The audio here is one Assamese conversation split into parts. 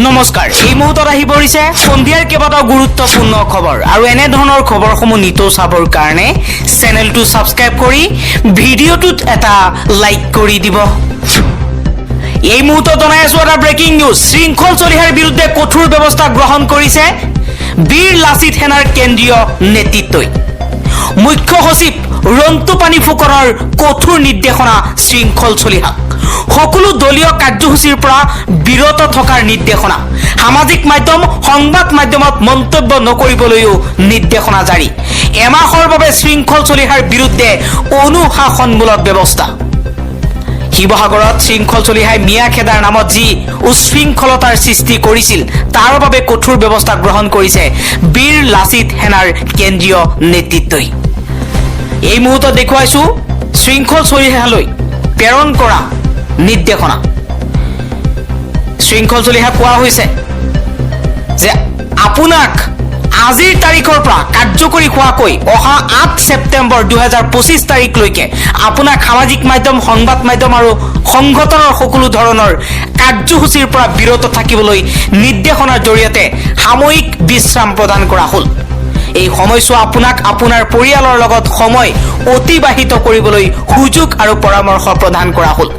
নমস্কাৰ এই মুহূৰ্তত আহি পৰিছে সন্ধিয়াৰ কেইবাটাও গুৰুত্বপূৰ্ণ খবৰ আৰু এনে ধৰণৰ খবৰসমূহ নিতৌ চাবৰ কাৰণে চেনেলটো সাবস্ক্ৰাইব কৰি ভিডিঅ'টোত এটা লাইক কৰি দিব। এই মুহূৰ্তত জনাই আছো এটা ব্ৰেকিং নিউজ। শৃংখল চলিহাৰ বিৰুদ্ধে কঠোৰ ব্যৱস্থা গ্ৰহণ কৰিছে বীৰ লাচিত সেনাৰ কেন্দ্ৰীয় নেতৃত্বই। মুখ্য সচিব ৰন্তু পানী ফুকনৰ কঠোৰ নিৰ্দেশনা শৃংখল চলিহাক সকলো দলীয় কাৰ্যসূচীৰ পৰা বিৰত থকাৰ নিৰ্দেশনা। সামাজিক মাধ্যম সংবাদ মাধ্যমত মন্তব্য নকৰিবলৈও নিৰ্দেশনা জাৰি। এমাহৰ বাবে শৃংখল চলিহাৰ বিৰুদ্ধে অনুশাসনমূলক ব্যৱস্থা। শিৱসাগৰত শৃংখল চলিহাই মিয়া খেদাৰ নামত যি উশৃংখলতাৰ সৃষ্টি কৰিছিল তাৰ বাবে কঠোৰ ব্যৱস্থা গ্ৰহণ কৰিছে বীৰ লাচিত সেনাৰ কেন্দ্ৰীয় নেতৃত্বই। এই মুহূৰ্তত দেখুৱাইছো শৃংখল চলিহালৈ প্ৰেৰণ কৰা নিৰ্দেশনা। শৃংখল চলিহা কোৱা হৈছে যে আপোনাক আজিৰ তাৰিখৰ পৰা কাৰ্যকৰী হোৱাকৈ অহা 8 ছেপ্টেম্বৰ 2025 তাৰিখলৈকে আপোনাক সামাজিক মাধ্যম সংবাদ মাধ্যম আৰু সংগঠনৰ সকলো ধৰণৰ কাৰ্যসূচীৰ পৰা বিৰত থাকিবলৈ নিৰ্দেশনাৰ জৰিয়তে সাময়িক বিশ্ৰাম প্ৰদান কৰা হ'ল। এই সময়ছোৱা আপোনাক আপোনাৰ পৰিয়ালৰ লগত সময় অতিবাহিত কৰিবলৈ সুযোগ আৰু পৰামৰ্শ প্ৰদান কৰা হ'ল।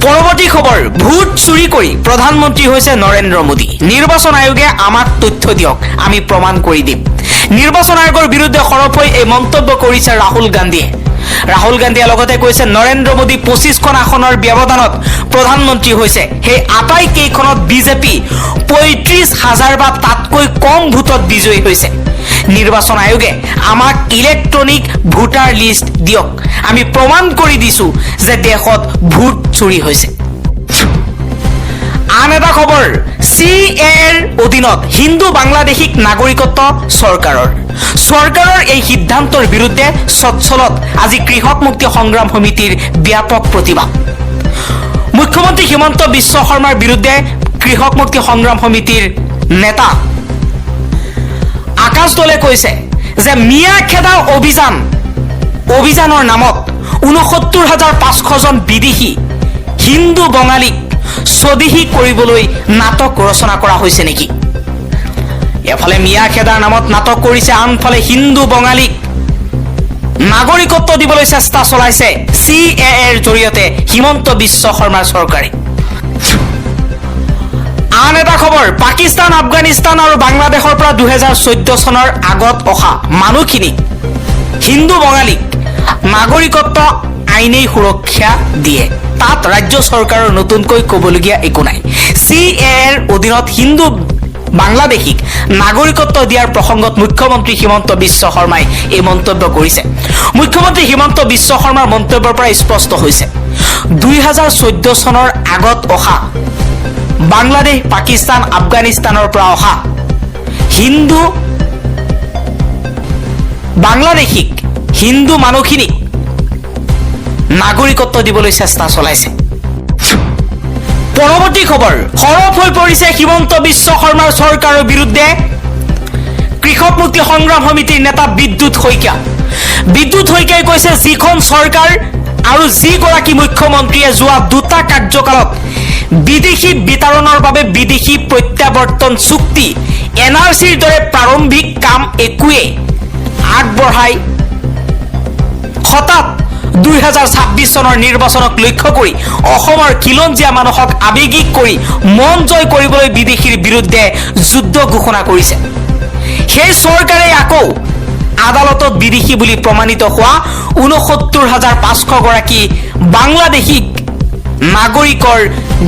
পৰৱৰ্তী খবৰ, ভোট চুৰি কৰি প্ৰধানমন্ত্ৰী হৈছে নৰেন্দ্ৰ মোদী। নিৰ্বাচন আয়োগে আমাক তথ্য দিয়ক, আমি প্ৰমাণ কৰি দিম। নিৰ্বাচন আয়োগৰ বিৰুদ্ধে সৰব হৈ এই মন্তব্য কৰিছে ৰাহুল গান্ধীয়ে। ৰাহুল গান্ধীয়ে লগতে কৈছে নৰেন্দ্ৰ মোদী 25খন আসনৰ ব্যৱধানত প্ৰধানমন্ত্ৰী হৈছে। সেই আটাইকেইখনত বিজেপি 35,000 বা তাতকৈ কম ভোটত বিজয়ী হৈছে। নিৰ্বাচন আয়োগে আমাক ইলেক্ট্ৰনিক ভোটাৰ লিষ্ট দিয়ক, আমি প্ৰমাণ কৰি দিছো যে দেশত ভোট চুৰি হৈছে। আন এটা খবৰ, CAAৰ অধীনত হিন্দু বাংলাদেশীক নাগৰিকত্ব চৰকাৰৰ এই সিদ্ধান্তৰ বিৰুদ্ধে চলত আজি কৃষক মুক্তি সংগ্ৰাম সমিতিৰ ব্যাপক প্ৰতিবাদ। মুখ্যমন্ত্ৰী হিমন্ত বিশ্ব শৰ্মাৰ বিৰুদ্ধে কৃষক মুক্তি সংগ্ৰাম সমিতিৰ নেতা আকাশ দলে কৈছে যে মিয়া খেদা অভিযানৰ নামত 69,500 জন বিদেশী হিন্দু বঙালীক স্বদেশী কৰিবলৈ নাটক ৰচনা কৰা হৈছে নেকি? এফালে মিয়া খেদাৰ নামত নাটক কৰিছে, আনফালে হিন্দু বঙালীক নাগৰিকত্ব দিবলৈ চেষ্টা চলাইছে CAAৰ জৰিয়তে হিমন্ত বিশ্ব শৰ্মাৰ চৰকাৰে। আন এটা খবৰ, পাকিস্তান আফগানিস্তান আৰু বাংলাদেশৰ পৰা 2014 চনৰ আগত অহা মানুহখিনিক হিন্দু বঙালীক নাগৰিকত্ব আইনেই সুৰক্ষা দিয়ে। তাত ৰাজ্য চৰকাৰৰ নতুনকৈ ক'বলগীয়া একো নাই। CAAৰ অধীনত হিন্দু বাংলাদেশীক নাগৰিকত্ব দিয়াৰ প্ৰসংগত মুখ্যমন্ত্ৰী হিমন্ত বিশ্ব শৰ্মাই এই মন্তব্য কৰিছে। মুখ্যমন্ত্ৰী হিমন্ত বিশ্ব শৰ্মাৰ মন্তব্যৰ পৰা স্পষ্ট হৈছে 2014 চনৰ আগত অহা বাংলাদেশ পাকিস্তান আফগানিস্তানৰ পৰা অহা হিন্দু বাংলাদেশীক হিন্দু মানুহখিনিক নাগৰিকত্ব দিবলৈ চেষ্টা চলাইছে। পৰৱৰ্তী খবৰ, সৰব হৈ পৰিছে হিমন্ত বিশ্ব শৰ্মাৰ চৰকাৰৰ বিৰুদ্ধে কৃষক মুক্তি সংগ্ৰাম সমিতিৰ নেতা বিদ্যুৎ শইকীয়াই কৈছে যিখন চৰকাৰ আৰু যিগৰাকী মুখ্যমন্ত্ৰীয়ে যোৱা 2টা কাৰ্যকালত বিদেশী বিতৰণৰ বাবে বিদেশী প্ৰত্যাৱৰ্তন চুক্তি NRCৰ দৰে প্ৰাৰম্ভিক কাম একোৱে আগবঢ়াই হঠাৎ 2026 চনৰ নিৰ্বাচনক লক্ষ্য কৰি অসমৰ খিলঞ্জীয়া মানুহক আৱেগিক কৰি মন জয় কৰিবলৈ বিদেশীৰ বিৰুদ্ধে যুদ্ধ ঘোষণা কৰিছে। সেই চৰকাৰে আকৌ আদালতত বিদেশী বুলি প্ৰমাণিত হোৱা 69,500 গৰাকী বাংলাদেশীক নাগৰিকৰ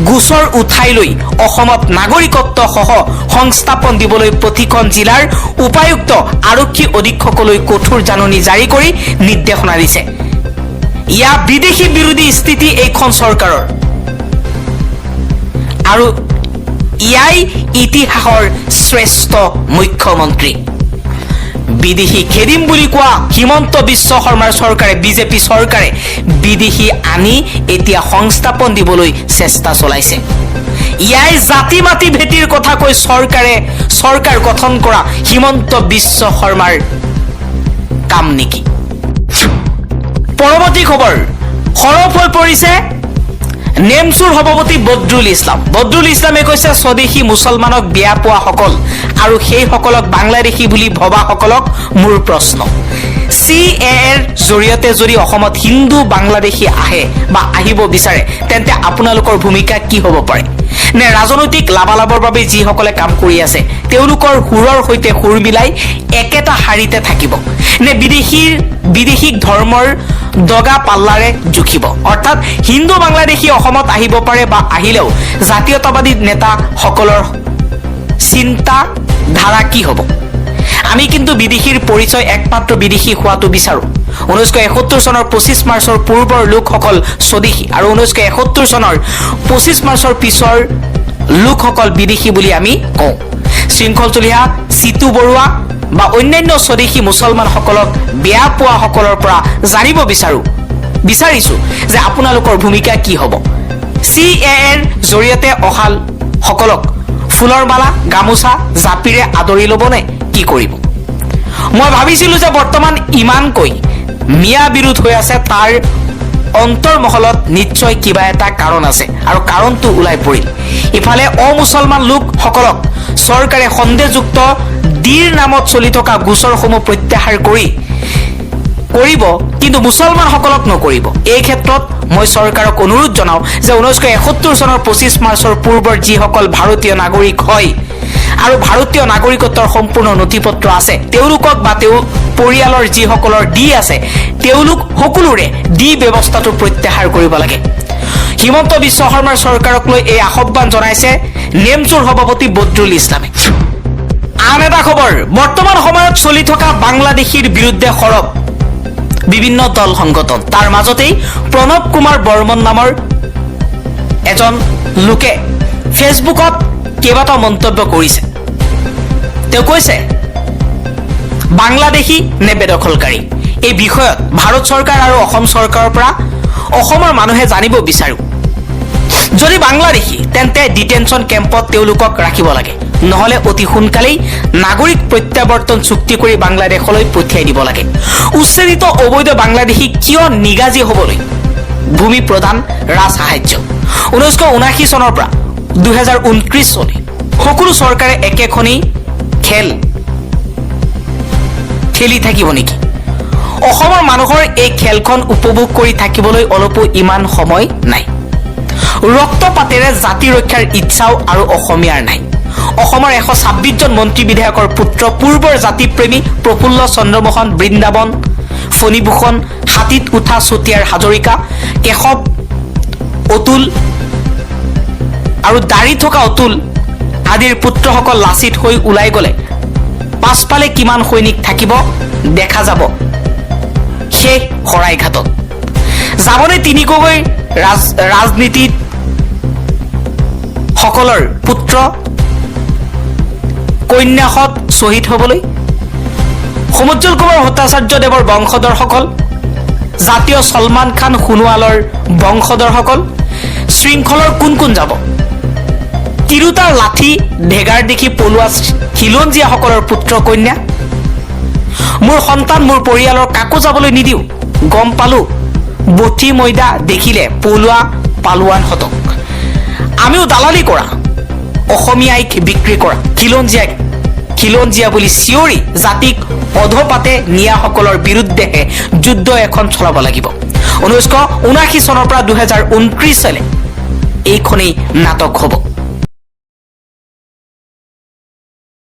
গোচৰ উঠাই লৈ অসমত নাগৰিকত্ব সহ সংস্থাপন দিবলৈ প্ৰতিখন জিলাৰ উপায়ুক্ত আৰক্ষী অধীক্ষকলৈ কঠোৰ জাননী জাৰি কৰি নিৰ্দেশনা দিছে। ইয়া বিদেশী বিৰোধী স্থিতি এইখন চৰকাৰৰ আৰু ইয়াই ইতিহাসৰ শ্ৰেষ্ঠ মুখ্যমন্ত্ৰী। বিদেশী খেদিম বুলি কোৱা হিমন্ত বিশ্ব শৰ্মাৰ চৰকাৰে বিজেপি চৰকাৰে বিদেশী আনি এতিয়া সংস্থাপন দিবলৈ চেষ্টা চলাইছে। ইয়াই জাতি মাতি ভেটিৰ কথা কৈ চৰকাৰ গঠন কৰা হিমন্ত বিশ্ব শৰ্মাৰ কাম নেকি? পৰৱৰ্তী খবৰ, সৰব হৈ পৰিছে নেমচুৰ সভাপতি বদৰুল ইছলামে কৈছে স্বদেশী মুছলমানক বিয়া পোৱাসকল আৰু সেইসকলক বাংলাদেশী বুলি ভবাসকলক মোৰ প্ৰশ্ন, CAAৰ জৰিয়তে যদি অসমত হিন্দু বাংলাদেশী আহে বা আহিব বিচাৰে তেন্তে আপোনালোকৰ ভূমিকা কি হ'ব পাৰে? নে ৰাজনৈতিক লাভালাভৰ বাবে যিসকলে কাম কৰি আছে তেওঁলোকৰ সুৰৰ সৈতে সুৰ মিলাই একেটা শাৰীতে থাকিব, নে বিদেশীক ধৰ্মৰ দগা পাল্লাৰে জুখিব? অৰ্থাৎ হিন্দু বাংলাদেশী অসমত আহিব পাৰে বা আহিলেও জাতীয়তাবাদী নেতাসকলৰ চিন্তা ধাৰা কি হ'ব? আমি কিন্তু বিদেশীৰ পৰিচয় একমাত্ৰ বিদেশী হোৱাটো বিচাৰোঁ। 1971 চনৰ 25 মাৰ্চৰ পূৰ্বৰ লোকসকল স্বদেশী আৰু 1971 চনৰ 25 মাৰ্চৰ পিছৰ লোকসকল বিদেশী বুলি আমি কওঁ। শৃংখল চলিহা, চিতু বৰুৱা বা অন্যান্য স্বদেশী মুছলমানসকলক বেয়া পোৱাসকলৰ পৰা জানিব বিচাৰিছো যে আপোনালোকৰ ভূমিকা কি হ'ব? CAAৰ জৰিয়তে অহা সকলক ফুলৰ মালা, গামোচা, জাপিৰে আদৰি ল'বনে কি কৰিব? মই ভাবিছিলো যে বৰ্তমান ইমানকৈ মিয়া বিৰোধ হৈ আছে তাৰ অন্তৰ্মহলত নিশ্চয় কিবা এটা কাৰণ আছে আৰু কাৰণটো ওলাই পৰিল। ইফালে অমুছলমান লোকসকলক চৰকাৰে সন্দেহযুক্ত ডিৰ নামত চলি থকা গোচৰসমূহ প্ৰত্যাহাৰ কৰিব, কিন্তু মুছলমানসকলক নকৰিব। এই ক্ষেত্ৰত মই চৰকাৰক অনুৰোধ জনাওঁ যে 1971 চনৰ 25 মাৰ্চৰ পূৰ্বৰ যিসকল ভাৰতীয় নাগৰিক হয় আৰু ভাৰতীয় নাগৰিকত্বৰ সম্পূৰ্ণ নথিপত্ৰ আছে তেওঁলোকক বা তেওঁ পৰিয়ালৰ যিসকলৰ ডি আছে তেওঁলোক সকলোৰে ডি ব্যৱস্থাটো প্ৰত্যাহাৰ কৰিব লাগে। হিমন্ত বিশ্ব শৰ্মাৰ চৰকাৰক লৈ এই আহ্বান জনাইছে নেমচুৰ সভাপতি বদৰুল ইছলামে। আন এটা খবৰ, বৰ্তমান সময়ত চলি থকা বাংলাদেশীৰ বিৰুদ্ধে সৰব বিভিন্ন দল সংগঠন, তাৰ মাজতেই প্ৰণৱ কুমাৰ বৰ্মন নামৰ এজন লোকে ফেচবুকত কেইবাটাও মন্তব্য কৰিছে। তেওঁ কৈছে, বাংলাদেশী নে বেদখলকাৰী? এই বিষয়ত ভাৰত চৰকাৰ আৰু অসম চৰকাৰৰ পৰা অসমৰ মানুহে জানিব বিচাৰো। যদি বাংলাদেশী তেন্তে ডিটেনশ্যন কেম্পত তেওঁলোকক ৰাখিব লাগে, নহলে অতি সোনকালেই নাগৰিক প্ৰত্যাৱৰ্তন চুক্তি কৰি বাংলাদেশলৈ পঠিয়াই দিব লাগে। উচ্ছেদিত অবৈধ বাংলাদেশী কিয় নিগাজী হ'বলৈ ভূমি প্ৰদান, ৰাজ সাহায্য 1979 চনৰ পৰা 2029 চনলৈ সকলো চৰকাৰে একেখনেই খেল খেলি থাকিব নেকি? অসমৰ মানুহৰ এই খেলখন উপভোগ কৰি থাকিবলৈ অলপো ইমান সময় নাই। ৰক্তপাতেৰে জাতি ৰক্ষাৰ ইচ্ছাও আৰু অসমীয়াৰ নাই। অসমৰ 126 জন মন্ত্ৰী বিধায়কৰ পুত্ৰ পূৰ্বৰ জাতিপ্ৰেমী প্ৰফুল্ল চন্দ্ৰমোহন বৃন্দাবন, ফণীভূষণ, হাতীত উঠা চতিয়াৰ হাজৰিকা, কেশৱ, অতুল আৰু দাড়ি থকা অতুল আদিৰ পুত্ৰসকল লাচিত হৈ ওলাই গ'লে পাছফালে কিমান সৈনিক থাকিব দেখা যাব সেই শৰাইঘাটত। যাবনে তিনিকগৈ ৰাজনীতিত সকলৰ পুত্ৰ কন্যাসত শ্বহীদ হ'বলৈ? সমুজ্জ্বল কুমাৰ ভট্টাচাৰ্যদেৱৰ বংশধৰসকল, জাতীয় সলমান খান সোণোৱালৰ বংশধৰসকল, শৃংখলৰ কোন যাব? তিৰোতাৰ লাঠি ঢেগাৰ দেখি পলোৱা খিলঞ্জীয়াসকলৰ পুত্ৰ কন্যা? মোৰ সন্তান, মোৰ পৰিয়ালৰ কাকো যাবলৈ নিদিওঁ। গম পালো বঠি ময়দা দেখিলে পলোৱা পালোৱানহঁতক। আমিও দালালি কৰা, অসমীয়াইক বিক্ৰী কৰা, খিলঞ্জীয়া বুলি চিঞৰি জাতিক অধপাতে নিয়াসকলৰ বিৰুদ্ধেহে যুদ্ধ এখন চলাব লাগিব। 1979 চনৰ পৰা 2029 চনলৈ এইখনেই নাটক হ'ব।